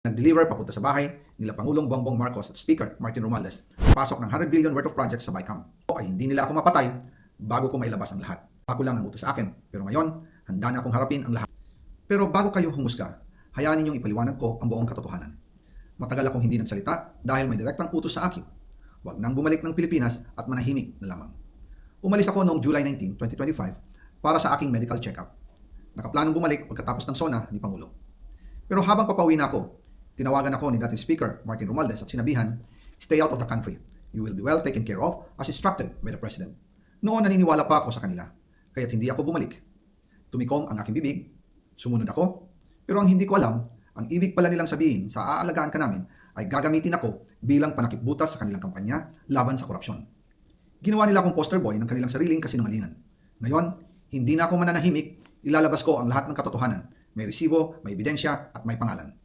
Nag-deliver papunta sa bahay nila Pangulong Bongbong Marcos at Speaker Martin Romualdez. Pasok ng 100 billion worth of projects sa BICAM. O ay hindi nila ako mapatay bago ko mailabas ang lahat. Ako lang ang utos sa akin. Pero ngayon, handa na akong harapin ang lahat. Pero bago kayo humusga, hayaan ninyong ipaliwanag ko ang buong katotohanan. Matagal akong hindi nagsalita dahil may direktang utos sa akin. Huwag nang bumalik ng Pilipinas at manahimik na lamang. Umalis ako noong July 19, 2025 para sa aking medical check-up. Nakaplanong bumalik pagkatapos ng SONA ni Pangulo. Pero habang papauwi na ako, tinawagan ako ni dating Speaker Martin Romualdez at sinabihan, "Stay out of the country. You will be well taken care of as instructed by the President." Noon naniniwala pa ako sa kanila, kaya't hindi ako bumalik. Tumikom ang aking bibig, sumunod ako, pero ang hindi ko alam, ang ibig pala nilang sabihin sa aalagaan ka namin ay gagamitin ako bilang panakipbutas sa kanilang kampanya laban sa korupsyon. Ginawa nila akong poster boy ng kanilang sariling kasinungalingan. Ngayon, hindi na ako mananahimik, ilalabas ko ang lahat ng katotohanan. May resibo, may ebidensya at may pangalan.